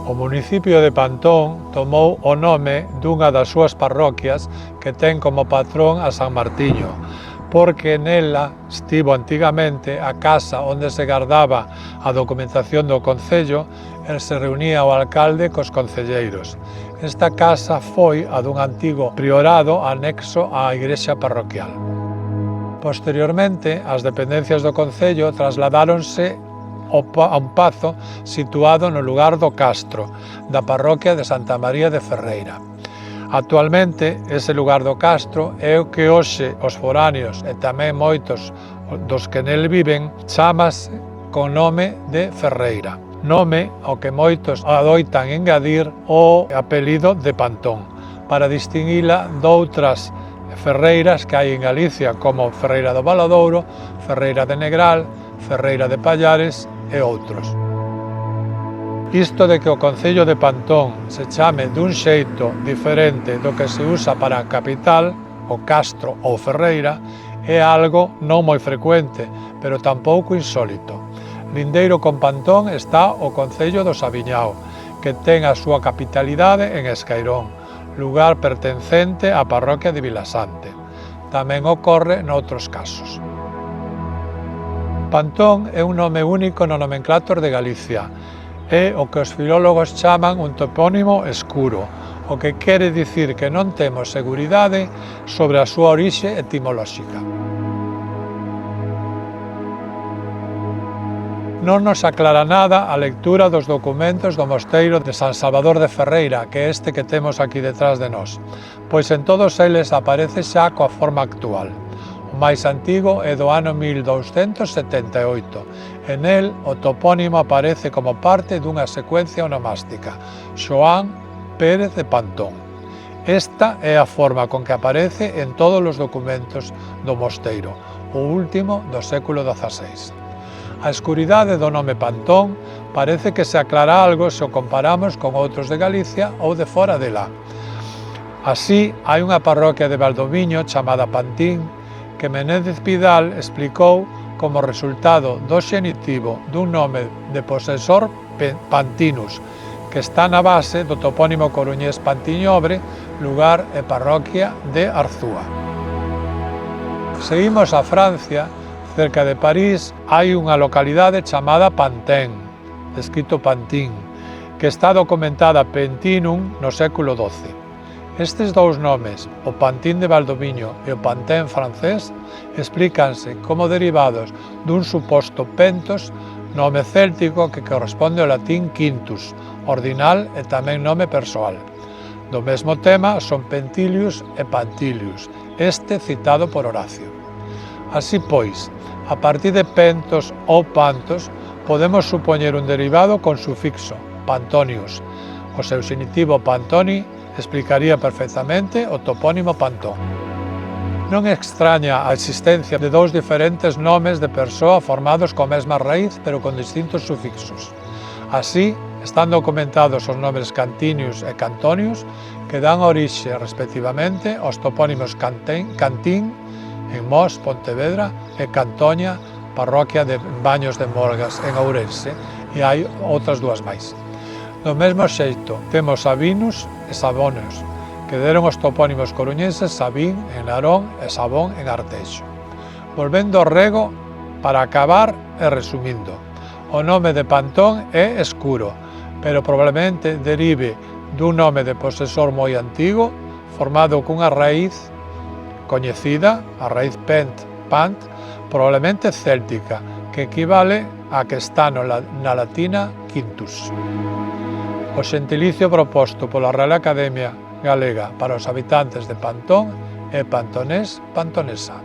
O municipio de Pantón tomou o nome dunha das súas parroquias que ten como patrón a San Martiño, porque nela estivo antigamente a casa onde se guardaba a documentación do concello e se reunía o alcalde cos concelleiros. Esta casa foi a dun antigo priorado anexo á igrexa parroquial. Posteriormente, as dependencias do concello trasladáronse a un pazo situado no lugar do Castro, da parroquia de Santa María de Ferreira. Actualmente, ese lugar do Castro é o que hoxe os foráneos e tamén moitos dos que nel viven chamase con nome de Ferreira, nome ao que moitos adoitan engadir o apelido de Pantón, para distinguila doutras ferreiras que hai en Galicia, como Ferreira do Valadouro, Ferreira de Negral, Ferreira de Pallares e outros. Isto de que o concello de Pantón se chame dun xeito diferente do que se usa para a capital, o Castro ou Ferreira, é algo non moi frecuente, pero tampouco insólito. Lindeiro con Pantón está o concello do Sabiñao, que ten a súa capitalidade en Escairón, lugar pertencente á parroquia de Vilasante. Tamén ocorre noutros casos. Pantón é un nome único no nomenclátor de Galicia. É o que os filólogos chaman un topónimo escuro, o que quere dicir que non temos seguridade sobre a súa orixe etimolóxica. Non nos aclara nada a lectura dos documentos do mosteiro de San Salvador de Ferreira, que é este que temos aquí detrás de nós, pois en todos eles aparece xa coa forma actual. O máis antigo é do ano 1278, e nel o topónimo aparece como parte dunha secuencia onomástica, Xoán Pérez de Pantón. Esta é a forma con que aparece en todos os documentos do mosteiro, o último do século XVI. A escuridade do nome Pantón parece que se aclara algo se o comparamos con outros de Galicia ou de fora dela. Así, hai unha parroquia de Valdoviño chamada Pantín, que Menéndez Pidal explicou como resultado do xenitivo dun nome de posesor Pantinus, que está na base do topónimo coruñés Pantiñobre, lugar e parroquia de Arzúa. Seguimos a Francia. Cerca de París hai unha localidade chamada Pantin, escrito Pantín, que está documentada Pentinum no século XII. Estes dous nomes, o Pantín de Valdoviño e o Pantin francés, explícanse como derivados dun suposto pentos, nome céltico que corresponde ao latín quintus, ordinal e tamén nome persoal. Do mesmo tema son Pentilius e Pantilius, este citado por Horacio. Así pois, a partir de pentos ou pantos, podemos supoñer un derivado con sufixo, Pantonius. O seu xenitivo Pantoni explicaría perfectamente o topónimo Pantón. Non extraña a existencia de dous diferentes nomes de persoa formados coa mesma raíz, pero con distintos sufixos. Así, están documentados os nomes Cantinius e Cantonius, que dan orixe, respectivamente, aos topónimos Cantín, en Mos, Pontevedra, e Cantoña, parroquia de Baños de Molgas, en Ourense, e hai outras dúas máis. Do mesmo xeito, temos Sabinus e Sabonius, que deron os topónimos coruñeses Sabín en Narón e Sabón en Arteixo. Volvendo ao rego, para acabar e resumindo, o nome de Pantón é escuro, pero probablemente derive dun nome de posesor moi antigo, formado cunha raíz coñecida, a raíz pant, probablemente céltica, que equivale a que está na latina quintus. O xentilicio proposto pola Real Academia Galega para os habitantes de Pantón é pantonés, pantonesa.